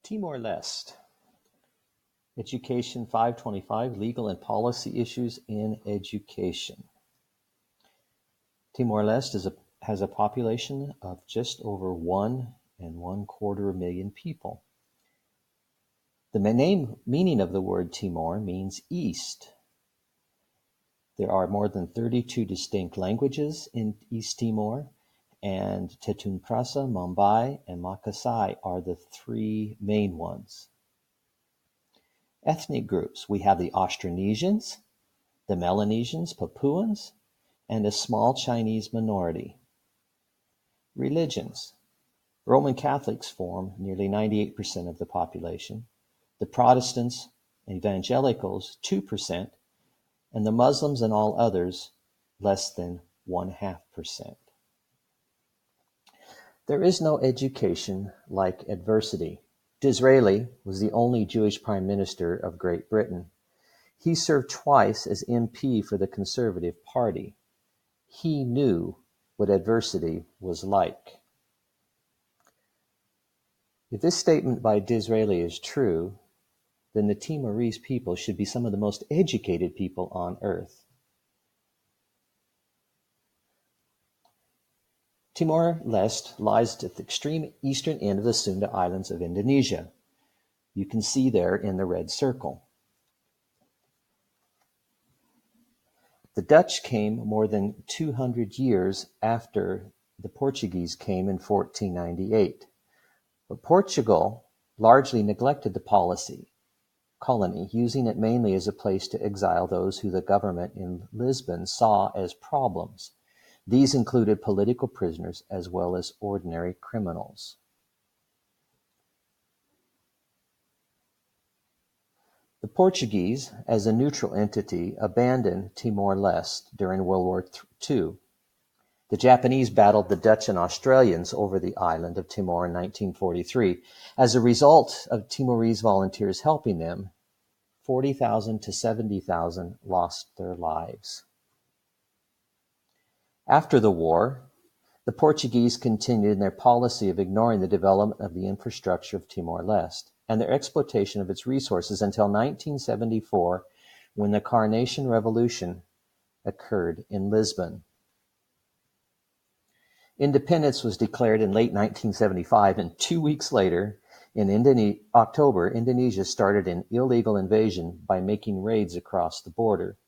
Timor Leste, Education 525, Legal and Policy Issues in Education. Timor Leste has a population of just over 1.25 million people. The meaning of the word Timor means east. There are more than 32 distinct languages in East Timor, and Tetun Prasa, Mumbai, and Makassai are the three main ones. Ethnic groups: we have the Austronesians, the Melanesians, Papuans, and a small Chinese minority. Religions: Roman Catholics form nearly 98% of the population, the Protestants and Evangelicals 2%, and the Muslims and all others less than 0.5%. There is no education like adversity. Disraeli was the only Jewish Prime Minister of Great Britain. He served twice as MP for the Conservative Party. He knew what adversity was like. If this statement by Disraeli is true, then the Timorese people should be some of the most educated people on earth. Timor-Leste lies at the extreme eastern end of the Sunda Islands of Indonesia. You can see there in the red circle. The Dutch came more than 200 years after the Portuguese came in 1498. But Portugal largely neglected the colony, using it mainly as a place to exile those who the government in Lisbon saw as problems. These included political prisoners as well as ordinary criminals. The Portuguese, as a neutral entity, abandoned Timor-Leste during World War II. The Japanese battled the Dutch and Australians over the island of Timor in 1943. As a result of Timorese volunteers helping them, 40,000 to 70,000 lost their lives. After the war, the Portuguese continued in their policy of ignoring the development of the infrastructure of Timor-Leste and their exploitation of its resources until 1974, when the Carnation Revolution occurred in Lisbon. Independence was declared in late 1975, and 2 weeks later, in October, Indonesia started an illegal invasion by making raids across the border.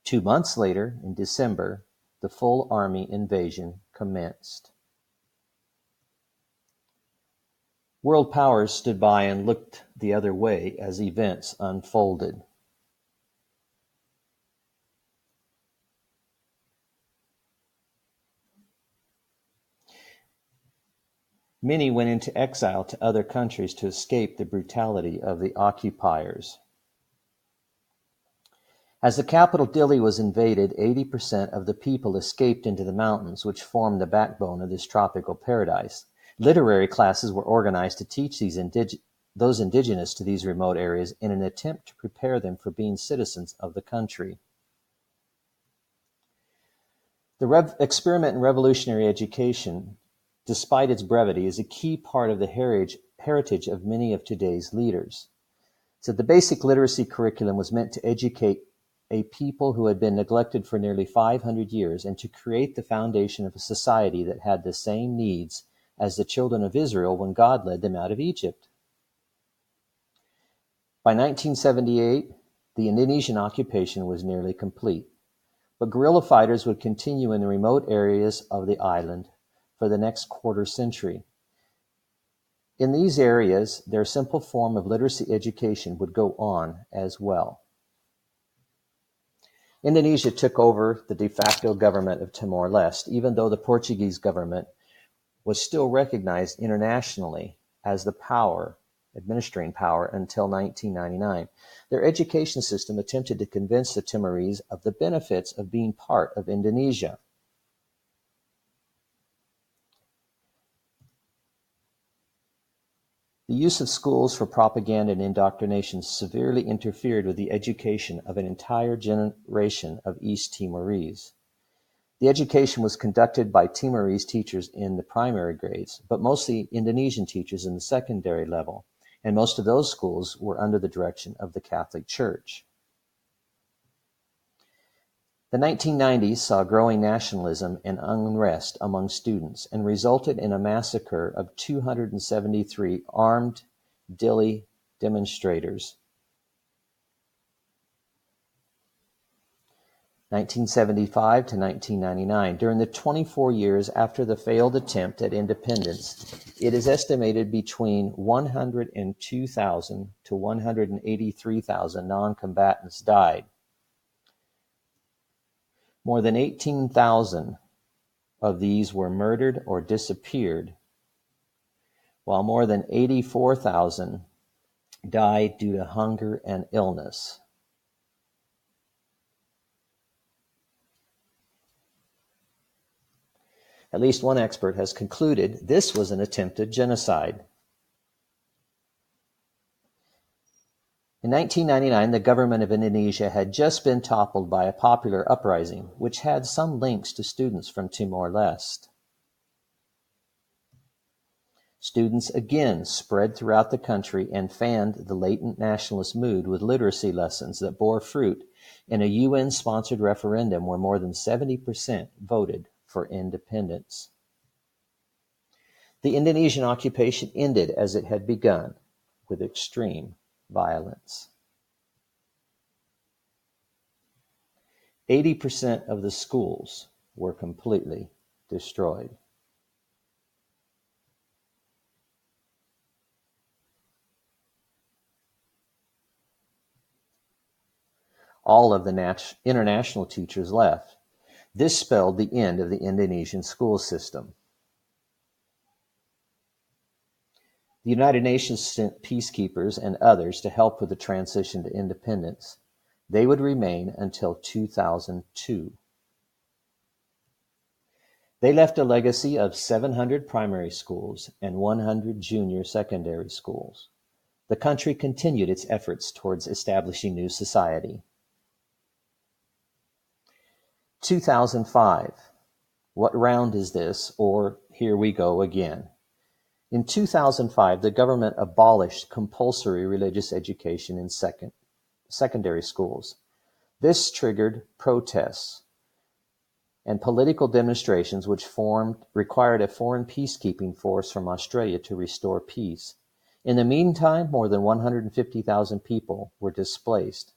2 months later, in December, the full army invasion commenced. World powers stood by and looked the other way as events unfolded. Many went into exile to other countries to escape the brutality of the occupiers. As the capital Dili was invaded, 80% of the people escaped into the mountains, which formed the backbone of this tropical paradise. Literary classes were organized to teach those indigenous to these remote areas in an attempt to prepare them for being citizens of the country. The experiment in revolutionary education, despite its brevity, is a key part of the heritage of many of today's leaders. So the basic literacy curriculum was meant to educate a people who had been neglected for nearly 500 years and to create the foundation of a society that had the same needs as the children of Israel when God led them out of Egypt. By 1978, the Indonesian occupation was nearly complete, but guerrilla fighters would continue in the remote areas of the island for the next quarter century. In these areas, their simple form of literacy education would go on as well. Indonesia took over the de facto government of Timor-Leste, even though the Portuguese government was still recognized internationally as the administering power until 1999. Their education system attempted to convince the Timorese of the benefits of being part of Indonesia. The use of schools for propaganda and indoctrination severely interfered with the education of an entire generation of East Timorese. The education was conducted by Timorese teachers in the primary grades, but mostly Indonesian teachers in the secondary level, and most of those schools were under the direction of the Catholic Church. The 1990s saw growing nationalism and unrest among students and resulted in a massacre of 273 armed Dili demonstrators. 1975 to 1999. During the 24 years after the failed attempt at independence, it is estimated between 102,000 to 183,000 non-combatants died. More than 18,000 of these were murdered or disappeared, while more than 84,000 died due to hunger and illness. At least one expert has concluded this was an attempted genocide. In 1999, the government of Indonesia had just been toppled by a popular uprising, which had some links to students from Timor Leste. Students again spread throughout the country and fanned the latent nationalist mood with literacy lessons that bore fruit in a UN-sponsored referendum where more than 70% voted for independence. The Indonesian occupation ended as it had begun, with extreme violence. 80% of the schools were completely destroyed. All of the international teachers left. This spelled the end of the Indonesian school system. The United Nations sent peacekeepers and others to help with the transition to independence. They would remain until 2002. They left a legacy of 700 primary schools and 100 junior secondary schools. The country continued its efforts towards establishing new society. 2005. What round is this? Or here we go again. In 2005, the government abolished compulsory religious education in secondary schools. This triggered protests and political demonstrations which required a foreign peacekeeping force from Australia to restore peace. In the meantime, more than 150,000 people were displaced.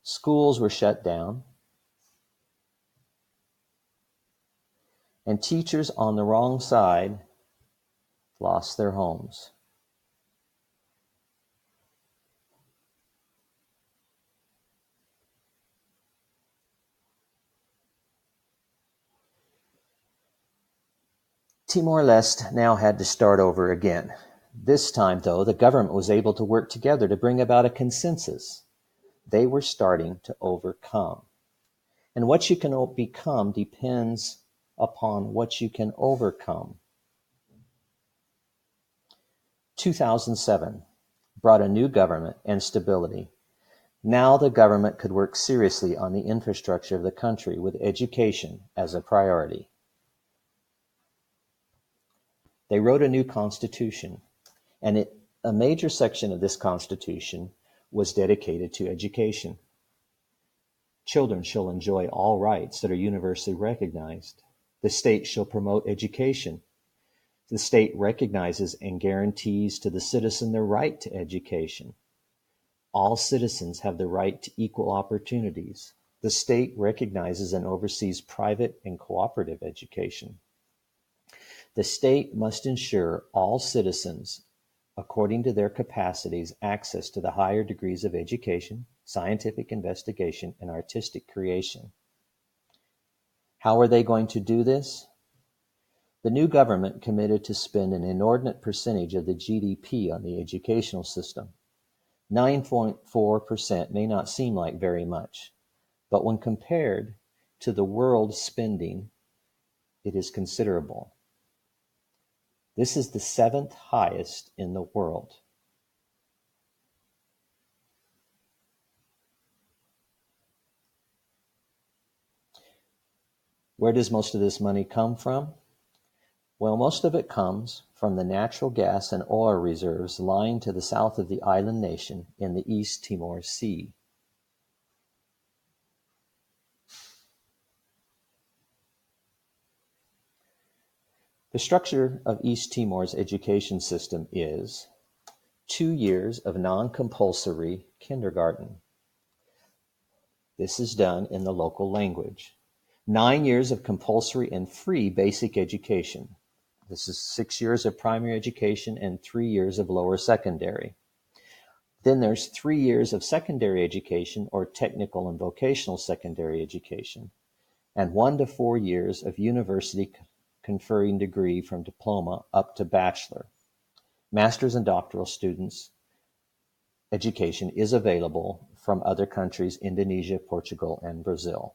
Schools were shut down, and teachers on the wrong side lost their homes. Timor Leste now had to start over again. This time, though, the government was able to work together to bring about a consensus. They were starting to overcome. And what you can become depends upon what you can overcome. 2007 brought a new government and stability. Now the government could work seriously on the infrastructure of the country with education as a priority. They wrote a new constitution, and a major section of this constitution was dedicated to education. Children shall enjoy all rights that are universally recognized. The state shall promote education. The state recognizes and guarantees to the citizen the right to education. All citizens have the right to equal opportunities. The state recognizes and oversees private and cooperative education. The state must ensure all citizens, according to their capacities, access to the higher degrees of education, scientific investigation, and artistic creation. How are they going to do this? The new government committed to spend an inordinate percentage of the GDP on the educational system. 9.4% may not seem like very much, but when compared to the world spending, it is considerable. This is the 7th highest in the world. Where does most of this money come from? Well, most of it comes from the natural gas and oil reserves lying to the south of the island nation in the East Timor Sea. The structure of East Timor's education system is 2 years of non-compulsory kindergarten. This is done in the local language. 9 years of compulsory and free basic education. This is 6 years of primary education and 3 years of lower secondary. Then there's 3 years of secondary education or technical and vocational secondary education, and 1 to 4 years of university conferring degree from diploma up to bachelor. Master's and doctoral students education is available from other countries, Indonesia, Portugal, and Brazil.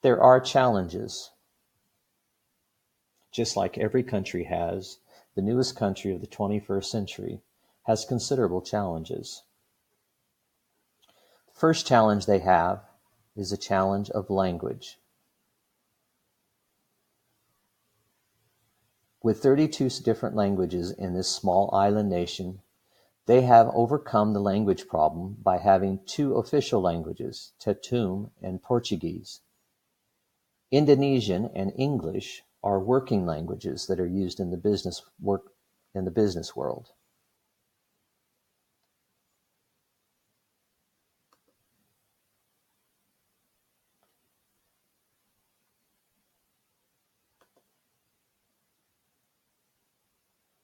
There are challenges. Just like every country has, the newest country of the 21st century has considerable challenges. The first challenge they have is a challenge of language. With 32 different languages in this small island nation, they have overcome the language problem by having 2 official languages, Tetum and Portuguese. Indonesian and English are working languages that are used in the business world.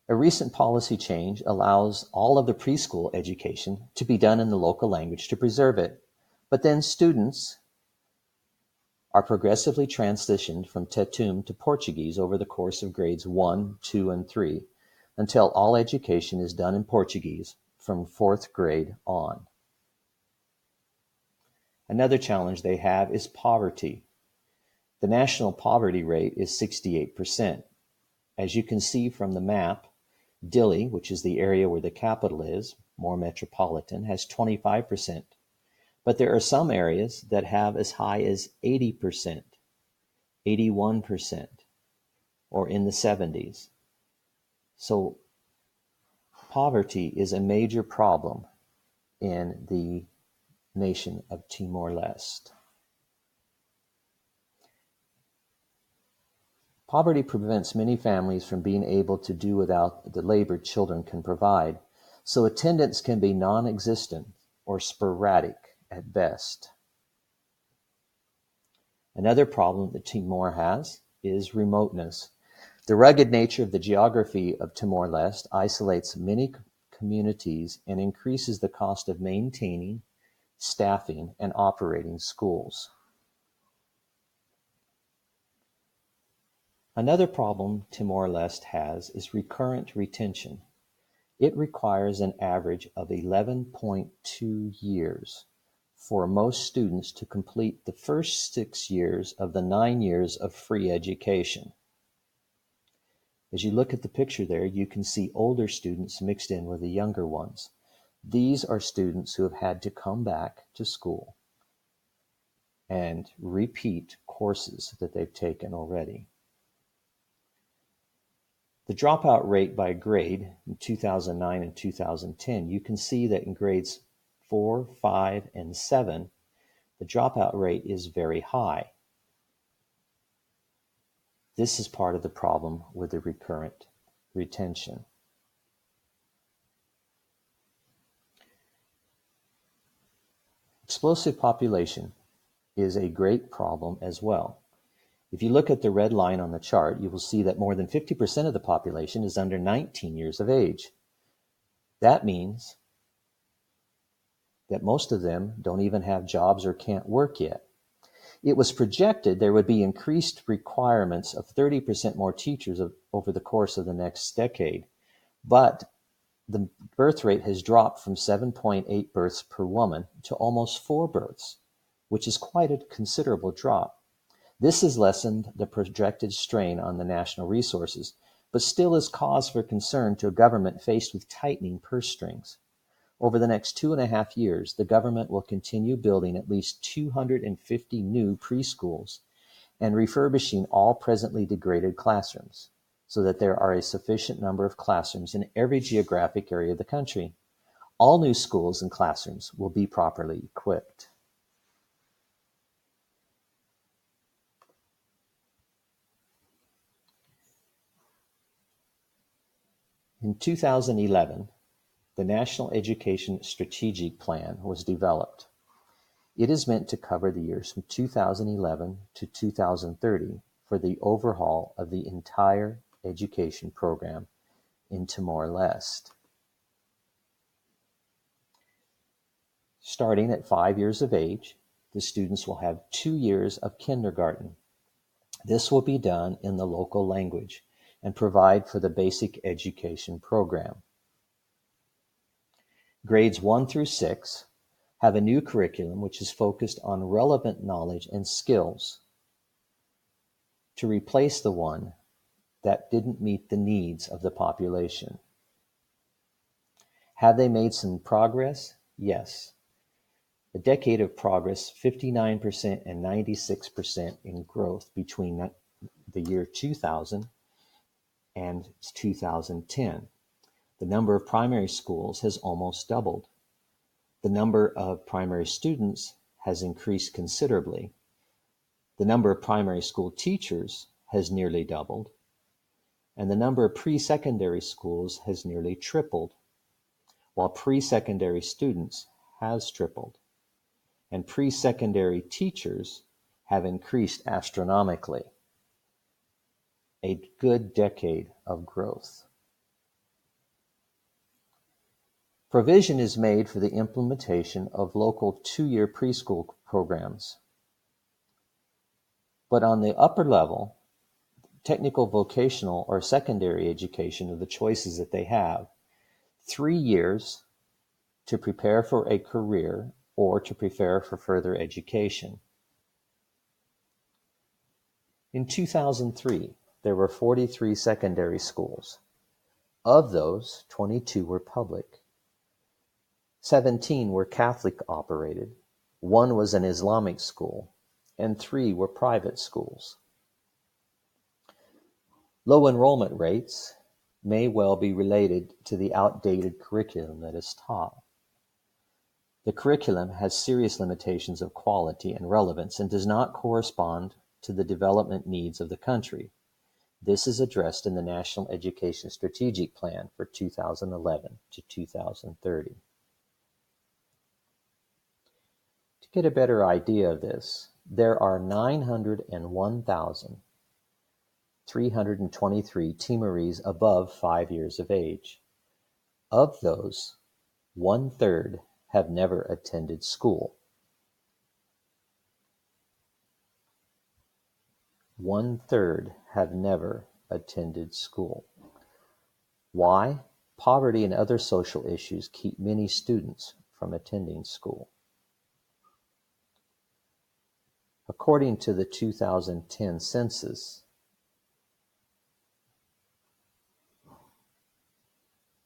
A recent policy change allows all of the preschool education to be done in the local language to preserve it, but then students are progressively transitioned from Tetum to Portuguese over the course of grades 1, 2, and 3, until all education is done in Portuguese from 4th grade on. Another challenge they have is poverty. The national poverty rate is 68%. As you can see from the map, Dili, which is the area where the capital is, more metropolitan, has 25%. But there are some areas that have as high as 80%, 81%, or in the 70s. So poverty is a major problem in the nation of Timor Leste. Poverty prevents many families from being able to do without the labor children can provide, so attendance can be non-existent or sporadic at best. Another problem that Timor has is remoteness. The rugged nature of the geography of Timor-Leste isolates many communities and increases the cost of maintaining, staffing, and operating schools. Another problem Timor-Leste has is recurrent retention. It requires an average of 11.2 years for most students to complete the first 6 years of the 9 years of free education. As you look at the picture there, you can see older students mixed in with the younger ones. These are students who have had to come back to school and repeat courses that they've taken already. The dropout rate by grade in 2009 and 2010, you can see that in grades 4, 5, and 7, the dropout rate is very high. This is part of the problem with the recurrent retention. Explosive population is a great problem as well. If you look at the red line on the chart, you will see that more than 50% of the population is under 19 years of age. That means that most of them don't even have jobs or can't work yet. It was projected there would be increased requirements of 30% more teachers over the course of the next decade, but the birth rate has dropped from 7.8 births per woman to almost 4 births, which is quite a considerable drop. This has lessened the projected strain on the national resources, but still is cause for concern to a government faced with tightening purse strings. Over the next 2.5 years, the government will continue building at least 250 new preschools and refurbishing all presently degraded classrooms so that there are a sufficient number of classrooms in every geographic area of the country. All new schools and classrooms will be properly equipped. In 2011, the National Education Strategic Plan was developed. It is meant to cover the years from 2011 to 2030 for the overhaul of the entire education program in Timor Leste. Starting at 5 years of age, the students will have 2 years of kindergarten. This will be done in the local language and provide for the basic education program. Grades 1 through 6 have a new curriculum which is focused on relevant knowledge and skills to replace the one that didn't meet the needs of the population. Have they made some progress? Yes. A decade of progress, 59% and 96% in growth between the year 2000 and 2010. The number of primary schools has almost doubled. The number of primary students has increased considerably. The number of primary school teachers has nearly doubled, and the number of pre-secondary schools has nearly tripled, while pre-secondary students has tripled, and pre-secondary teachers have increased astronomically. A good decade of growth. Provision is made for the implementation of local 2-year preschool programs. But on the upper level, technical, vocational, or secondary education are the choices that they have. 3 years to prepare for a career or to prepare for further education. In 2003, there were 43 secondary schools. Of those, 22 were public. 17 were Catholic operated, 1 was an Islamic school, and 3 were private schools. Low enrollment rates may well be related to the outdated curriculum that is taught. The curriculum has serious limitations of quality and relevance and does not correspond to the development needs of the country. This is addressed in the National Education Strategic Plan for 2011 to 2030. To get a better idea of this, there are 901,323 Timorese above 5 years of age. Of those, 1/3 have never attended school. 1/3 have never attended school. Why? Poverty and other social issues keep many students from attending school. According to the 2010 census,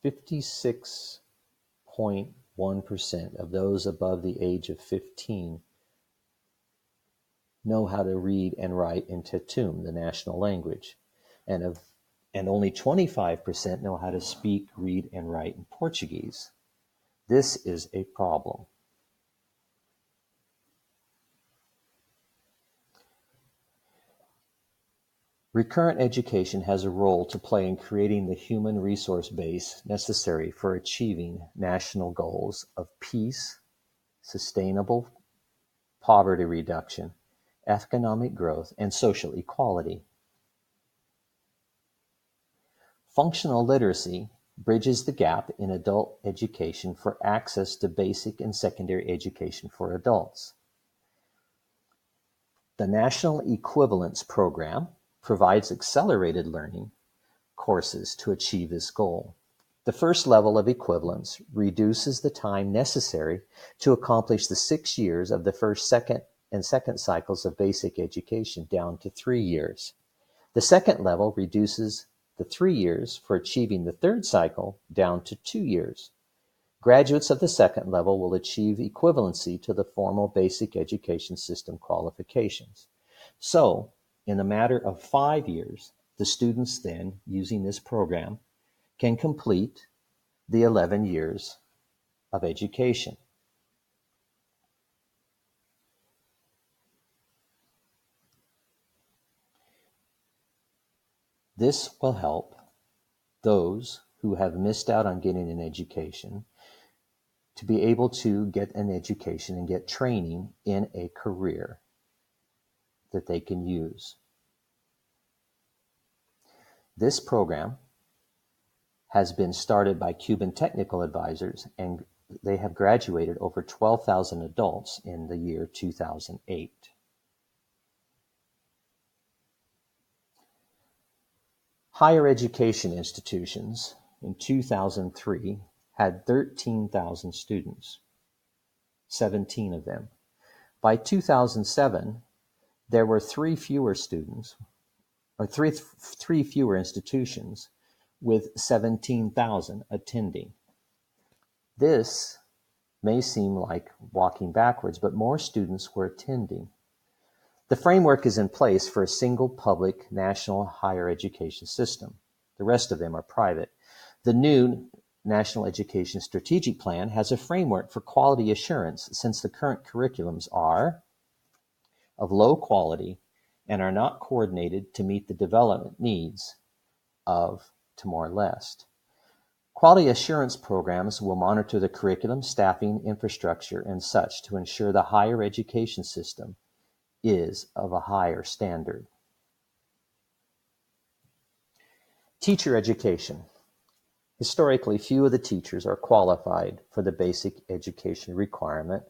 56.1% of those above the age of 15 know how to read and write in Tetum, the national language, and only 25% know how to speak, read, and write in Portuguese. This is a problem. Recurrent education has a role to play in creating the human resource base necessary for achieving national goals of peace, sustainable poverty reduction, economic growth, and social equality. Functional literacy bridges the gap in adult education for access to basic and secondary education for adults. The National Equivalence Program provides accelerated learning courses to achieve this goal. The first level of equivalence reduces the time necessary to accomplish the 6 years of the first, second cycles of basic education down to 3 years. The second level reduces the 3 years for achieving the third cycle down to 2 years. Graduates of the second level will achieve equivalency to the formal basic education system qualifications. So, in a matter of 5 years, the students then, using this program, can complete the 11 years of education. This will help those who have missed out on getting an education to be able to get an education and get training in a career that they can use. This program has been started by Cuban technical advisors, and they have graduated over 12,000 adults in the year 2008. Higher education institutions in 2003 had 13,000 students, 17 of them. By 2007, there were three fewer students, or three fewer institutions with 17,000 attending. This may seem like walking backwards, but more students were attending. The framework is in place for a single public national higher education system. The rest of them are private. The new National Education Strategic Plan has a framework for quality assurance, since the current curriculums are of low quality and are not coordinated to meet the development needs of Timor Leste. Quality assurance programs will monitor the curriculum, staffing, infrastructure, and such to ensure the higher education system is of a higher standard. Teacher education. Historically, few of the teachers are qualified for the basic education requirement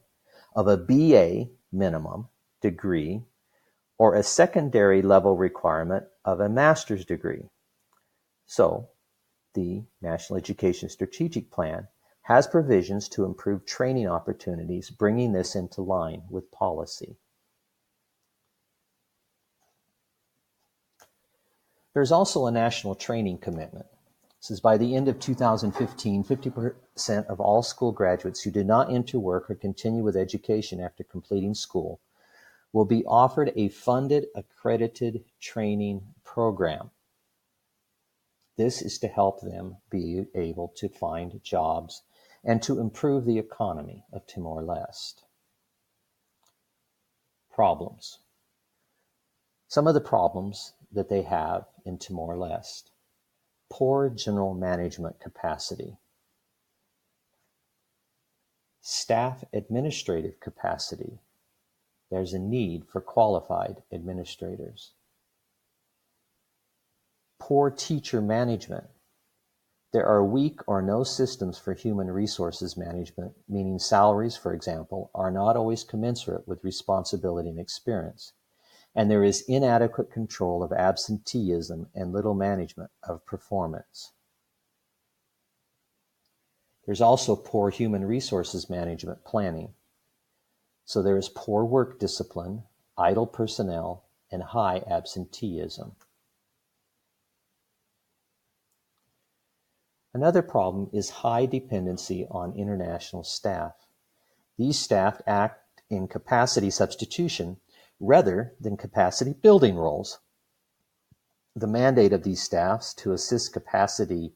of a BA minimum degree or a secondary level requirement of a master's degree. So, the National Education Strategic Plan has provisions to improve training opportunities, bringing this into line with policy. There's also a national training commitment. It says by the end of 2015, 50% of all school graduates who did not enter work or continue with education after completing school will be offered a funded, accredited training program. This is to help them be able to find jobs and to improve the economy of Timor Leste. Problems. Some of the problems that they have in Timor Leste: poor general management capacity, staff administrative capacity. There's a need for qualified administrators. Poor teacher management. There are weak or no systems for human resources management, meaning salaries, for example, are not always commensurate with responsibility and experience. And there is inadequate control of absenteeism and little management of performance. There's also poor human resources management planning. So there is poor work discipline, idle personnel, and high absenteeism. Another problem is high dependency on international staff. These staff act in capacity substitution rather than capacity building roles. The mandate of these staffs to assist capacity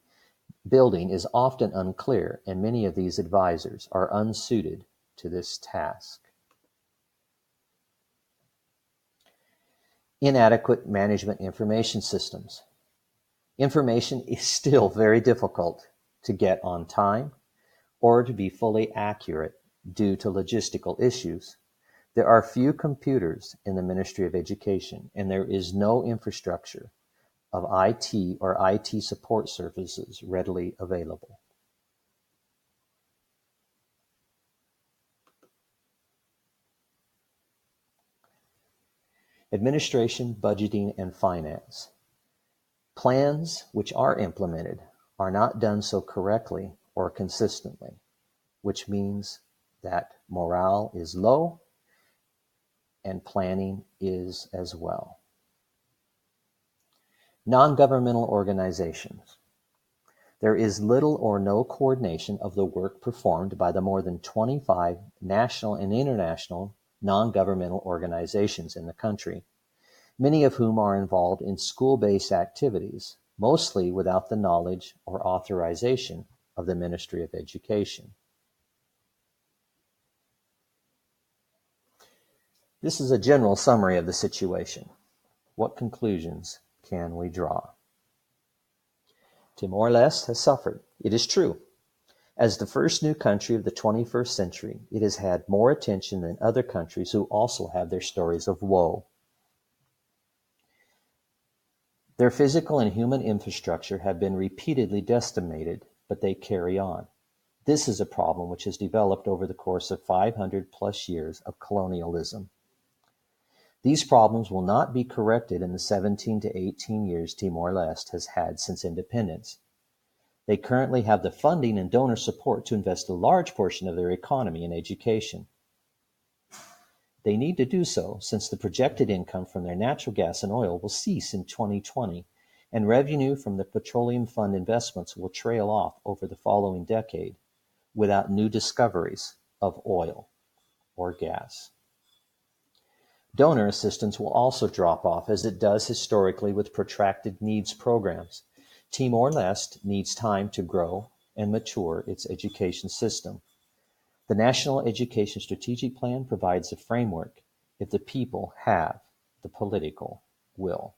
building is often unclear, and many of these advisors are unsuited to this task. Inadequate management information systems. Information is still very difficult to get on time or to be fully accurate due to logistical issues. There are few computers in the Ministry of Education, and there is no infrastructure of IT or IT support services readily available. Administration, budgeting, and finance. Plans which are implemented are not done so correctly or consistently, which means that morale is low and planning is as well. Non-governmental organizations. There is little or no coordination of the work performed by the more than 25 national and international non-governmental organizations in the country, many of whom are involved in school-based activities, mostly without the knowledge or authorization of the Ministry of Education. This is a general summary of the situation. What conclusions can we draw? Timor Leste has suffered. It is true. As the first new country of the 21st century, it has had more attention than other countries who also have their stories of woe. Their physical and human infrastructure have been repeatedly decimated, but they carry on. This is a problem which has developed over the course of 500 plus years of colonialism. These problems will not be corrected in the 17 to 18 years Timor-Leste has had since independence. They currently have the funding and donor support to invest a large portion of their economy in education. They need to do so since the projected income from their natural gas and oil will cease in 2020, and revenue from the petroleum fund investments will trail off over the following decade without new discoveries of oil or gas. Donor assistance will also drop off as it does historically with protracted needs programs. Timor-Leste needs time to grow and mature its education system. The National Education Strategic Plan provides a framework if the people have the political will.